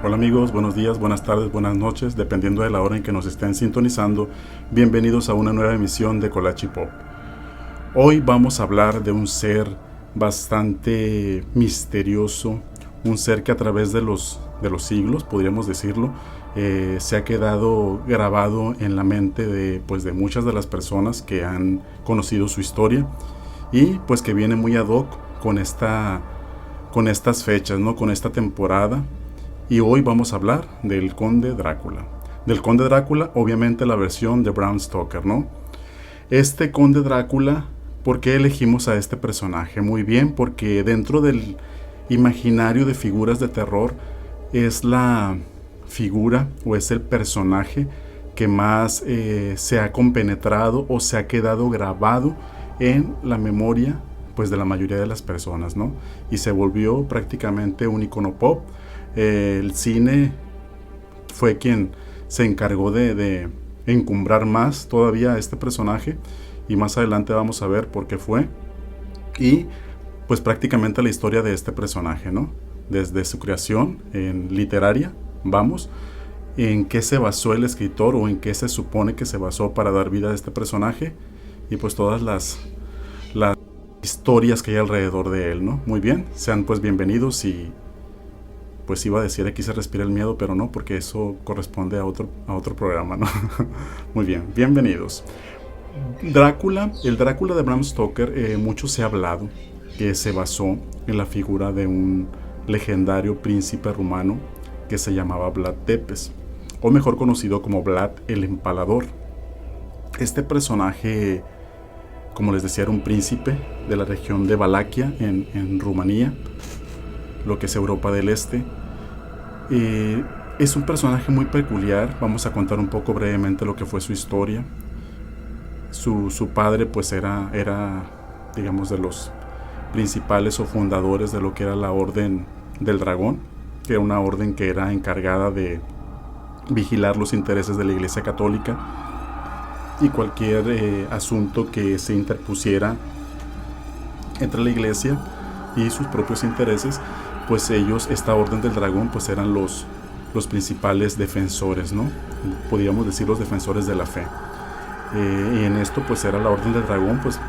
Hola amigos, buenos días, buenas tardes, buenas noches, dependiendo de la hora en que nos estén sintonizando. Bienvenidos a una nueva emisión de Kolachi Pop. Hoy vamos a hablar de un ser bastante misterioso, un ser que a través de los siglos, podríamos decirlo, se ha quedado grabado en la mente de muchas de las personas que han conocido su historia y pues que viene muy ad hoc con estas fechas, ¿no? Con esta temporada. Y hoy vamos a hablar del Conde Drácula. Del Conde Drácula, obviamente la versión de Bram Stoker, ¿no? Este Conde Drácula, ¿por qué elegimos a este personaje? Muy bien, porque dentro del imaginario de figuras de terror es la figura o es el personaje que más se ha compenetrado o se ha quedado grabado en la memoria pues de la mayoría de las personas, ¿no? Y se volvió prácticamente un icono pop. El cine fue quien se encargó de encumbrar más todavía a este personaje y más adelante vamos a ver por qué fue y pues prácticamente la historia de este personaje, ¿no? Desde su creación en literaria, vamos, en qué se basó el escritor o en qué se supone que se basó para dar vida a este personaje y pues todas las historias que hay alrededor de él, ¿no? Muy bien, sean pues bienvenidos y pues iba a decir aquí se respira el miedo, pero no, porque eso corresponde a otro programa, ¿no? Muy bien, bienvenidos. Drácula, el Drácula de Bram Stoker, mucho se ha hablado que se basó en la figura de un legendario príncipe rumano que se llamaba Vlad Tepes, o mejor conocido como Vlad el Empalador. Este personaje, como les decía, era un príncipe de la región de Valaquia, en Rumanía, lo que es Europa del Este. Es un personaje muy peculiar. Vamos a contar un poco brevemente lo que fue su historia. Su padre pues era digamos de los principales o fundadores de lo que era la Orden del Dragón, que era una orden que era encargada de vigilar los intereses de la Iglesia Católica y cualquier asunto que se interpusiera entre la Iglesia y sus propios intereses, pues ellos, esta Orden del Dragón, pues eran los principales defensores, ¿no? Podríamos decir los defensores de la fe. Y en esto pues era la Orden del Dragón, pues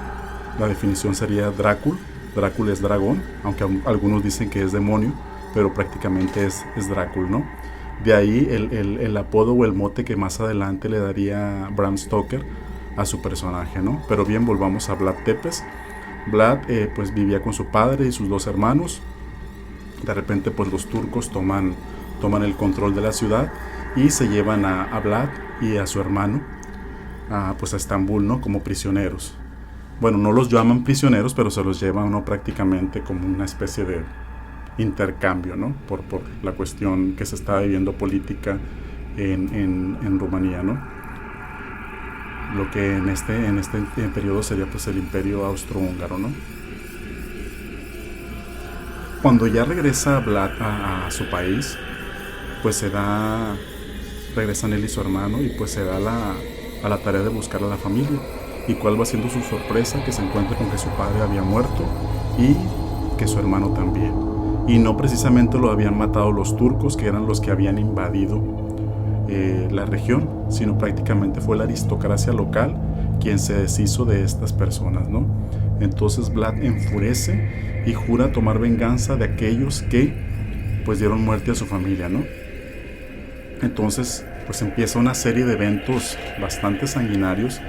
la definición sería Drácula. Drácula es dragón, aunque algunos dicen que es demonio, pero prácticamente es Drácula, ¿no? De ahí el apodo o el mote que más adelante le daría Bram Stoker a su personaje, ¿no? Pero bien, volvamos a Vlad Tepes. Vlad pues vivía con su padre y sus dos hermanos. De repente pues los turcos toman el control de la ciudad y se llevan a Vlad y a su hermano pues a Estambul, ¿no? Como prisioneros. Bueno, no los llaman prisioneros, pero se los llevan, ¿no? Prácticamente como una especie de intercambio, ¿no? Por la cuestión que se estaba viviendo política en Rumanía, ¿no? Lo que en este periodo sería pues el Imperio Austrohúngaro, ¿no? Cuando ya regresa Vlad a su país, pues regresan él y su hermano y pues se da a la tarea de buscar a la familia. ¿Y cuál va siendo su sorpresa? Que se encuentra con que su padre había muerto y que su hermano también. Y no precisamente lo habían matado los turcos, que eran los que habían invadido la región, sino prácticamente fue la aristocracia local quien se deshizo de estas personas, ¿no? Entonces Vlad enfurece y jura tomar venganza de aquellos que pues dieron muerte a su familia, ¿no? Entonces pues empieza una serie de eventos bastante sanguinarios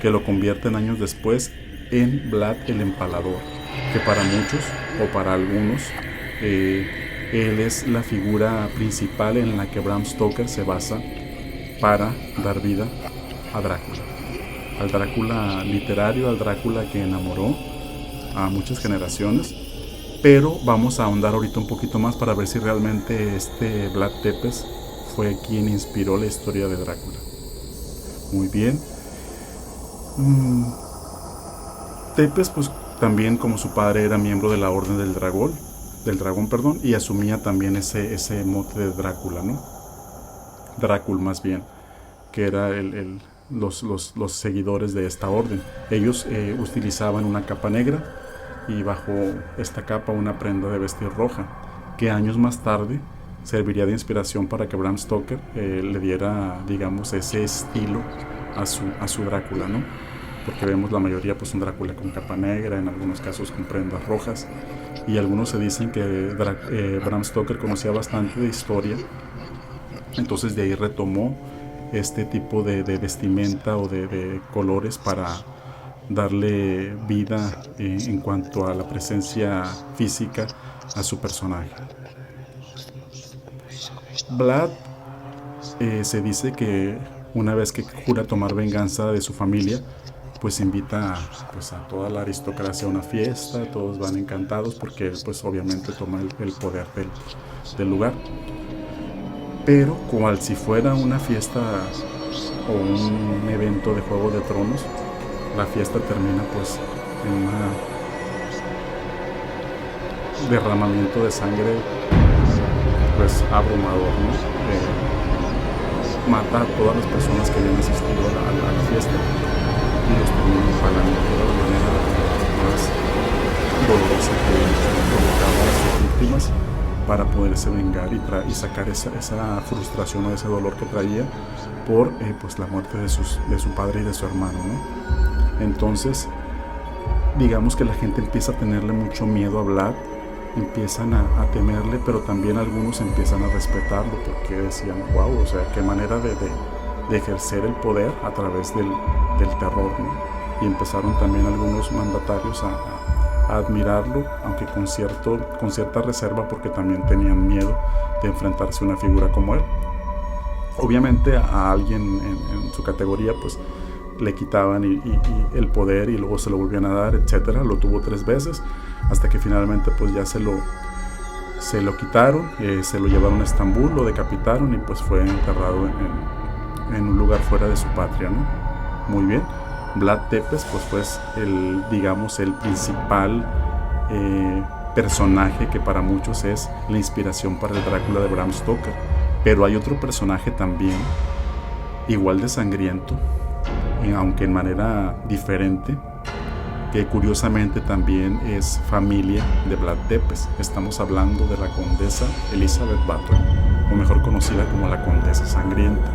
que lo convierten años después en Vlad el Empalador, que para muchos o para algunos él es la figura principal en la que Bram Stoker se basa para dar vida a Drácula, al Drácula literario, al Drácula que enamoró a muchas generaciones. Pero vamos a ahondar ahorita un poquito más para ver si realmente este Vlad Tepes fue quien inspiró la historia de Drácula. Muy bien. Tepes pues también, como su padre, era miembro de la Orden del Dragón, y asumía también ese mote de Drácula, ¿no? Drácula más bien, que era los seguidores de esta orden. Ellos utilizaban una capa negra y bajo esta capa una prenda de vestir roja, que años más tarde serviría de inspiración para que Bram Stoker le diera, digamos, ese estilo a su Drácula, ¿no? Porque vemos la mayoría pues un Drácula con capa negra, en algunos casos con prendas rojas, y algunos se dicen que Bram Stoker conocía bastante de historia, entonces de ahí retomó este tipo de vestimenta o de colores para darle vida en cuanto a la presencia física a su personaje. Vlad se dice que una vez que jura tomar venganza de su familia, pues invita pues a toda la aristocracia a una fiesta, todos van encantados porque él pues obviamente toma el poder del lugar. Pero cual si fuera una fiesta o un evento de Juego de Tronos, la fiesta termina pues en un derramamiento de sangre pues abrumador, ¿no? Mata a todas las personas que habían asistido a la fiesta y los termina empalando de la manera más dolorosa que provocaba a sus víctimas para poderse vengar y sacar esa frustración o ese dolor que traía por pues la muerte de su padre y de su hermano, ¿no? Entonces digamos que la gente empieza a tenerle mucho miedo a Vlad, empiezan a temerle, pero también algunos empiezan a respetarlo porque decían, wow, o sea, qué manera de ejercer el poder a través del terror, ¿no? Y empezaron también algunos mandatarios a admirarlo, aunque con cierta reserva, porque también tenían miedo de enfrentarse a una figura como él. Obviamente a alguien en su categoría pues le quitaban y el poder y luego se lo volvían a dar, etcétera. Lo tuvo 3 veces hasta que finalmente pues ya se lo quitaron, se lo llevaron a Estambul, lo decapitaron y pues fue enterrado en un lugar fuera de su patria, ¿no? Muy bien. Vlad Tepes pues fue el principal personaje que para muchos es la inspiración para el Drácula de Bram Stoker, pero hay otro personaje también igual de sangriento, aunque en manera diferente, que curiosamente también es familia de Vlad Tepes. Estamos hablando de la condesa Elizabeth Bathory, o mejor conocida como la Condesa Sangrienta.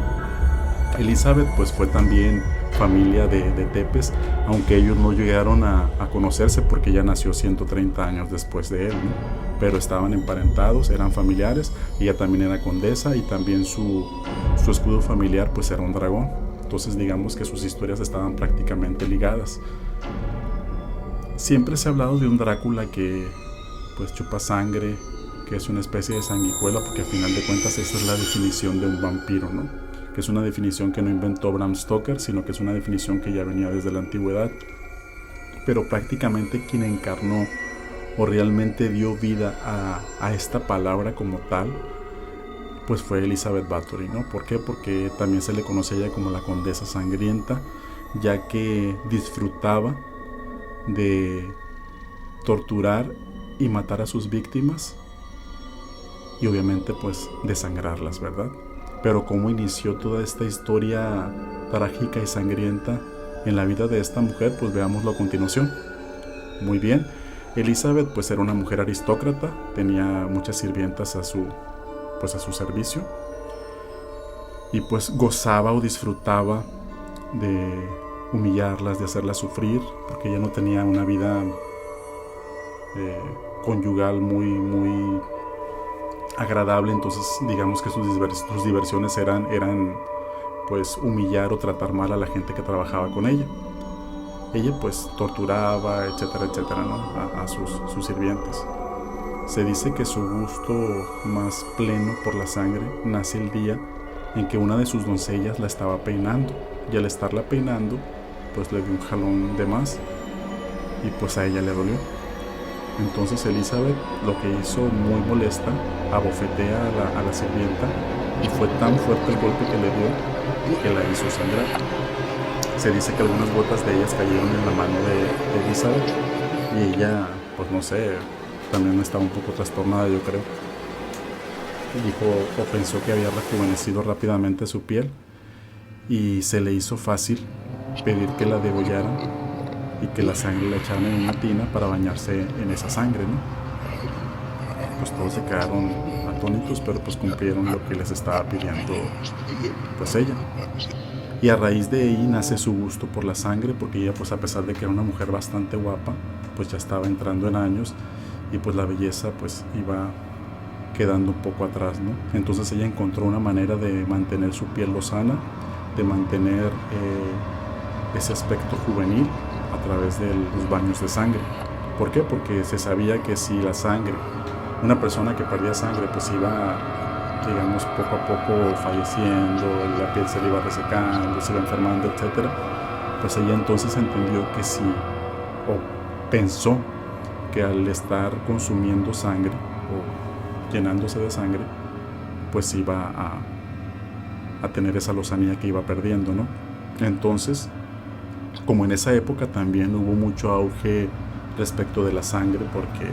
Elizabeth pues fue también familia de Tepes, aunque ellos no llegaron a conocerse porque ella nació 130 años después de él, ¿no? Pero estaban emparentados, eran familiares, ella también era condesa y también su escudo familiar pues era un dragón. Entonces digamos que sus historias estaban prácticamente ligadas. Siempre se ha hablado de un Drácula que pues chupa sangre, que es una especie de sanguijuela, porque al final de cuentas esa es la definición de un vampiro, ¿no? Que es una definición que no inventó Bram Stoker, sino que es una definición que ya venía desde la antigüedad. Pero prácticamente quien encarnó o realmente dio vida a esta palabra como tal, pues fue Elizabeth Bathory, ¿no? ¿Por qué? Porque también se le conoce a ella como la Condesa Sangrienta, ya que disfrutaba de torturar y matar a sus víctimas y obviamente pues desangrarlas, ¿verdad? Pero cómo inició toda esta historia trágica y sangrienta en la vida de esta mujer, pues veámoslo a continuación. Muy bien, Elizabeth pues era una mujer aristócrata, tenía muchas sirvientas a su servicio y pues gozaba o disfrutaba de humillarlas, de hacerlas sufrir, porque ella no tenía una vida conyugal muy agradable. Entonces digamos que sus diversiones eran pues humillar o tratar mal a la gente que trabajaba con ella. Ella pues torturaba, etcétera, ¿no? a sus sirvientes. Se dice que su gusto más pleno por la sangre nace el día en que una de sus doncellas la estaba peinando, y al estarla peinando pues le dio un jalón de más y pues a ella le dolió. Entonces Elizabeth lo que hizo, muy molesta, abofetea a la sirvienta, y fue tan fuerte el golpe que le dio que la hizo sangrar. Se dice que algunas gotas de ellas cayeron en la mano de Elizabeth y ella, pues no sé, también estaba un poco trastornada, yo creo. Dijo o pensó que había rejuvenecido rápidamente su piel y se le hizo fácil pedir que la degollaran y que la sangre la echaran en una tina para bañarse en esa sangre, ¿no? pues todos se quedaron atónitos, pero pues cumplieron lo que les estaba pidiendo pues ella. Y a raíz de ahí nace su gusto por la sangre, porque ella, pues a pesar de que era una mujer bastante guapa, pues ya estaba entrando en años y pues la belleza pues iba quedando un poco atrás, ¿no? Entonces ella encontró una manera de mantener su piel lozana, de mantener ese aspecto juvenil a través de los baños de sangre. ¿Por qué? Porque se sabía que si la sangre, una persona que perdía sangre, pues iba, digamos, poco a poco falleciendo, la piel se le iba resecando, se iba enfermando, etc. Pues ella entonces entendió que si, o pensó que al estar consumiendo sangre o llenándose de sangre, pues iba a tener esa lozanía que iba perdiendo, ¿no? Entonces, como en esa época también hubo mucho auge respecto de la sangre, porque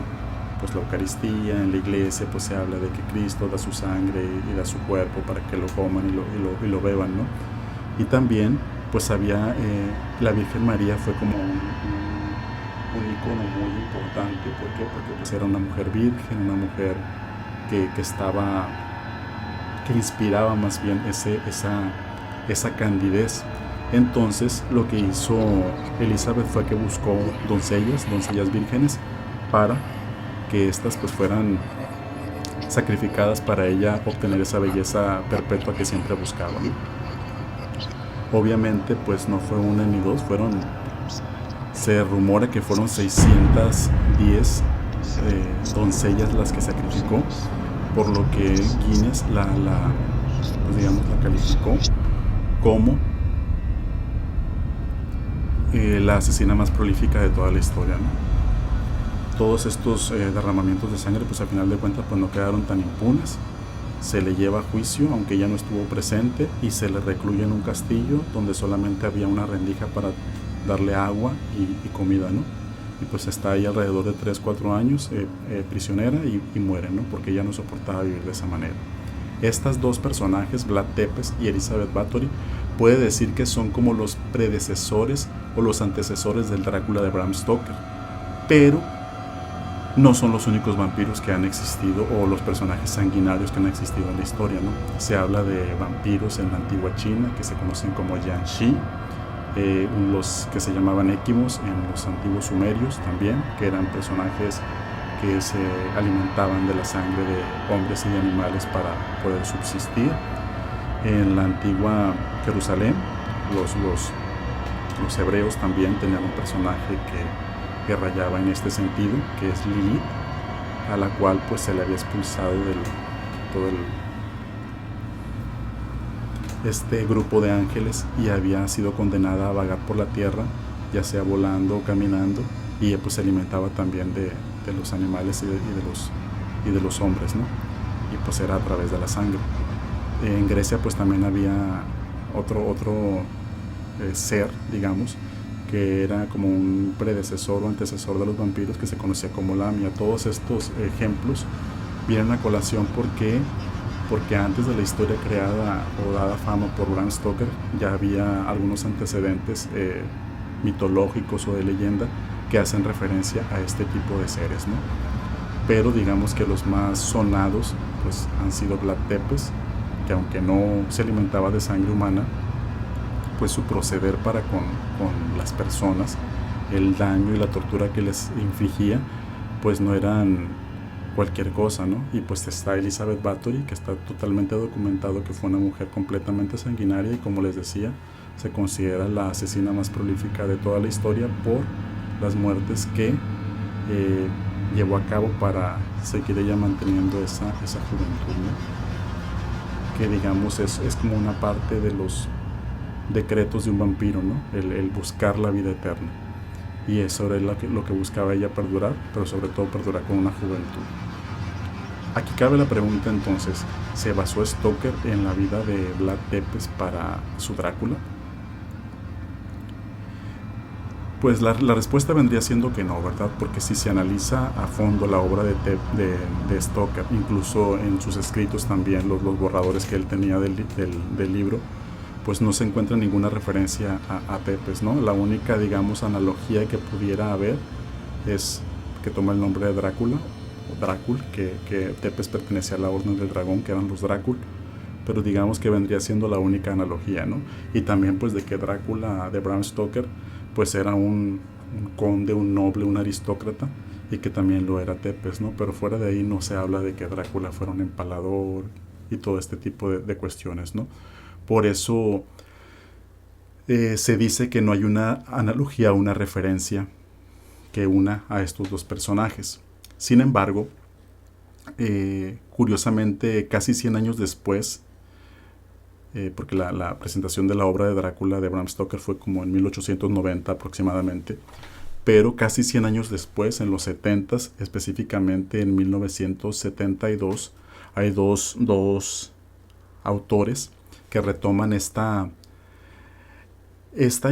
pues la Eucaristía en la iglesia pues se habla de que Cristo da su sangre y da su cuerpo para que lo coman y lo beban, ¿no? Y también pues había la Virgen María fue como un icono muy importante. ¿Por qué? Porque pues era una mujer virgen, una mujer que inspiraba más bien esa candidez. Entonces lo que hizo Elizabeth fue que buscó doncellas vírgenes, para que éstas pues fueran sacrificadas para ella obtener esa belleza perpetua que siempre buscaba, ¿no? Obviamente pues no fue una ni dos, se rumora que fueron 610 doncellas las que sacrificó, por lo que Guinness la calificó como la asesina más prolífica de toda la historia, ¿no? Todos estos derramamientos de sangre, pues al final de cuentas pues no quedaron tan impunes. Se le lleva a juicio, aunque ella no estuvo presente, y se le recluye en un castillo donde solamente había una rendija para darle agua y comida, ¿no? Y pues está ahí alrededor de 3-4 años prisionera y muere, ¿no? Porque ella no soportaba vivir de esa manera. Estas dos personajes, Vlad Tepes y Elizabeth Bathory, puede decir que son como los predecesores o los antecesores del Drácula de Bram Stoker, pero no son los únicos vampiros que han existido o los personajes sanguinarios que han existido en la historia, ¿no? Se habla de vampiros en la antigua China que se conocen como Yanxi, los que se llamaban Equimos en los antiguos sumerios también, que eran personajes que se alimentaban de la sangre de hombres y de animales para poder subsistir. En la antigua Jerusalén, los hebreos también tenían un personaje que rayaba en este sentido, que es Lilith, a la cual pues se le había expulsado este grupo de ángeles y había sido condenada a vagar por la tierra, ya sea volando o caminando, y pues se alimentaba también de los animales y de los hombres, ¿no? Y pues era a través de la sangre. En Grecia pues también había otro ser, digamos, que era como un predecesor o antecesor de los vampiros, que se conocía como Lamia. Todos estos ejemplos vienen a colación porque antes de la historia creada o dada fama por Bram Stoker ya había algunos antecedentes mitológicos o de leyenda que hacen referencia a este tipo de seres, ¿no? Pero digamos que los más sonados pues han sido Vlad Tepes, que aunque no se alimentaba de sangre humana, pues su proceder para con las personas, el daño y la tortura que les infligía, pues no eran cualquier cosa, ¿no? Y pues está Elizabeth Bathory, que está totalmente documentado que fue una mujer completamente sanguinaria y, como les decía, se considera la asesina más prolífica de toda la historia por las muertes que llevó a cabo para seguir ella manteniendo esa juventud, ¿no? Que digamos es como una parte de los decretos de un vampiro, ¿no? El buscar la vida eterna, y eso era lo que buscaba ella, perdurar, pero sobre todo perdurar con una juventud. Aquí cabe la pregunta entonces, ¿se basó Stoker en la vida de Vlad Tepes para su Drácula? Pues la respuesta vendría siendo que no, ¿verdad? Porque si se analiza a fondo la obra de Stoker, incluso en sus escritos también, los borradores que él tenía del libro, pues no se encuentra ninguna referencia a Tepes, ¿no? La única, digamos, analogía que pudiera haber es que toma el nombre de Drácula Drácula, que Tepes pertenecía a la Orden del Dragón, que eran los Drácula, pero digamos que vendría siendo la única analogía, ¿no? Y también pues de que Drácula de Bram Stoker pues era un conde, un noble, un aristócrata, y que también lo era Tepes, ¿no? Pero fuera de ahí no se habla de que Drácula fuera un empalador y todo este tipo de cuestiones, ¿no? Por eso se dice que no hay una analogía, una referencia que una a estos dos personajes. Sin embargo, curiosamente, casi 100 años después, porque la presentación de la obra de Drácula de Bram Stoker fue como en 1890 aproximadamente, pero casi 100 años después, en los 70s, específicamente en 1972, hay dos autores que retoman esta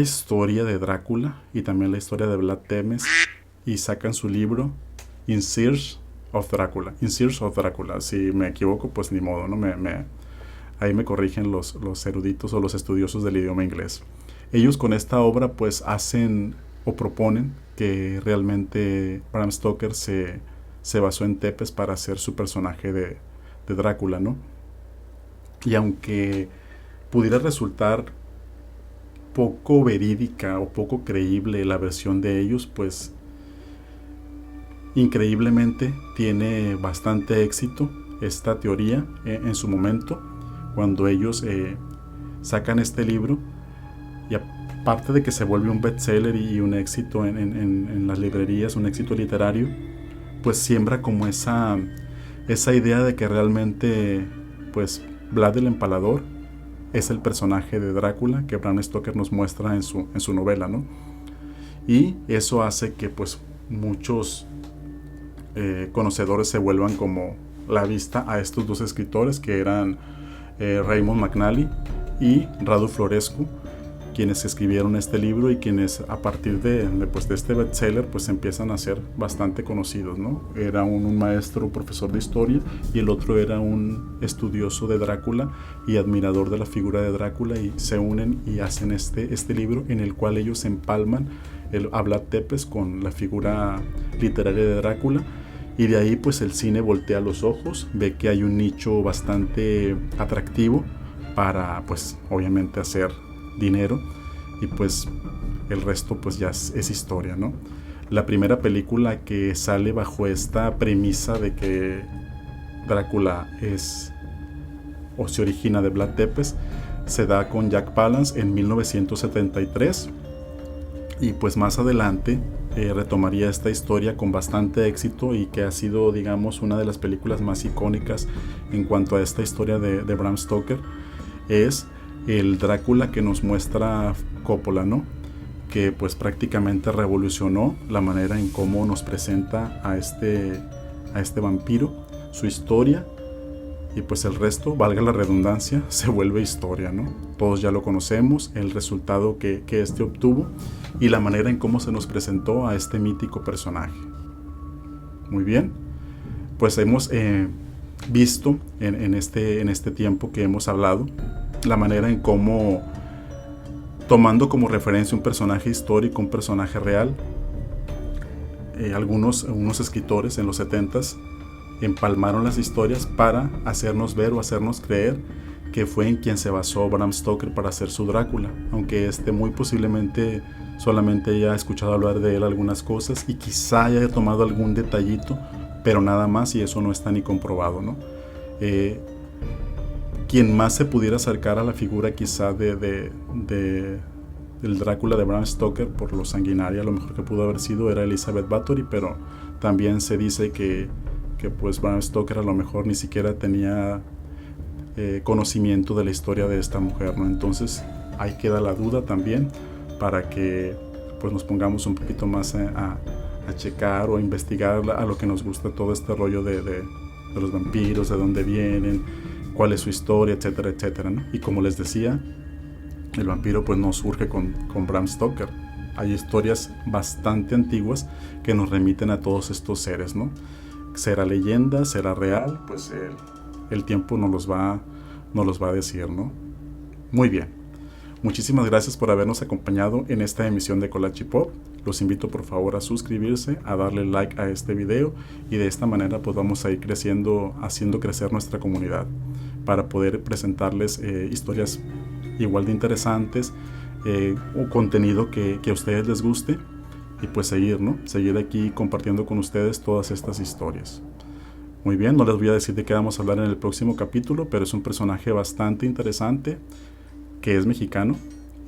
historia de Drácula y también la historia de Vlad Tepes y sacan su libro In Search of Drácula. In Search of Drácula. Si me equivoco, pues ni modo, ¿no? Ahí me corrigen los eruditos o los estudiosos del idioma inglés. Ellos con esta obra pues hacen o proponen que realmente Bram Stoker se basó en Tepes para hacer su personaje de Drácula, ¿no? Y aunque pudiera resultar poco verídica o poco creíble la versión de ellos, pues increíblemente tiene bastante éxito esta teoría en su momento, cuando ellos sacan este libro, y aparte de que se vuelve un bestseller y un éxito en las librerías, un éxito literario, pues siembra como esa idea de que realmente pues Vlad el Empalador es el personaje de Drácula que Bram Stoker nos muestra en su novela, ¿no? Y eso hace que pues muchos conocedores se vuelvan como la vista a estos dos escritores, que eran Raymond McNally y Radu Florescu, quienes escribieron este libro y quienes a partir de este bestseller pues empiezan a ser bastante conocidos, ¿no? Era un maestro, profesor de historia, y el otro era un estudioso de Drácula y admirador de la figura de Drácula, y se unen y hacen este libro en el cual ellos empalman a Vlad Tepes con la figura literaria de Drácula. Y de ahí pues el cine voltea los ojos, ve que hay un nicho bastante atractivo para pues obviamente hacer dinero, y pues el resto pues ya es historia, ¿no? La primera película que sale bajo esta premisa de que Drácula es o se origina de Vlad Tepes se da con Jack Palance en 1973, y pues más adelante retomaría esta historia con bastante éxito, y que ha sido, digamos, una de las películas más icónicas en cuanto a esta historia de Bram Stoker. Es el Drácula que nos muestra Coppola, ¿no? Que pues prácticamente revolucionó la manera en cómo nos presenta a este vampiro, su historia, y pues el resto, valga la redundancia, se vuelve historia, ¿no? Todos ya lo conocemos, el resultado que este obtuvo y la manera en cómo se nos presentó a este mítico personaje. Muy bien, pues hemos visto en este tiempo que hemos hablado la manera en cómo, tomando como referencia un personaje histórico, un personaje real, unos escritores en los 70s empalmaron las historias para hacernos ver o hacernos creer que fue en quien se basó Bram Stoker para hacer su Drácula, aunque muy posiblemente solamente haya escuchado hablar de él algunas cosas y quizá haya tomado algún detallito, pero nada más, y eso no está ni comprobado, ¿no? Quien más se pudiera acercar a la figura quizá del Drácula de Bram Stoker por lo sanguinaria, lo mejor que pudo haber sido era Elizabeth Bathory, pero también se dice que pues Bram Stoker a lo mejor ni siquiera tenía conocimiento de la historia de esta mujer, ¿no? Entonces ahí queda la duda también, para que pues nos pongamos un poquito más a checar o a investigar a lo que nos gusta todo este rollo de los vampiros, de dónde vienen, cuál es su historia, etcétera, etcétera, ¿no? Y como les decía, el vampiro pues no surge con Bram Stoker. Hay historias bastante antiguas que nos remiten a todos estos seres, ¿no? ¿Será leyenda? ¿Será real? Pues el tiempo nos los va a decir, ¿no? Muy bien. Muchísimas gracias por habernos acompañado en esta emisión de Kolachi Pop. Los invito por favor a suscribirse, a darle like a este video y de esta manera pues vamos a ir creciendo, haciendo crecer nuestra comunidad para poder presentarles historias igual de interesantes, o contenido que a ustedes les guste y pues seguir aquí compartiendo con ustedes todas estas historias. Muy bien, no les voy a decir de qué vamos a hablar en el próximo capítulo, pero es un personaje bastante interesante que es mexicano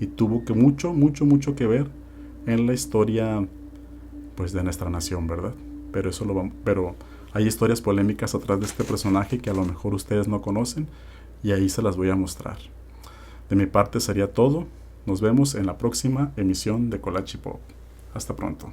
y tuvo mucho que ver en la historia pues de nuestra nación, ¿verdad? Pero hay historias polémicas atrás de este personaje que a lo mejor ustedes no conocen y ahí se las voy a mostrar. De mi parte sería todo. Nos vemos en la próxima emisión de Kolachi Pop. Hasta pronto.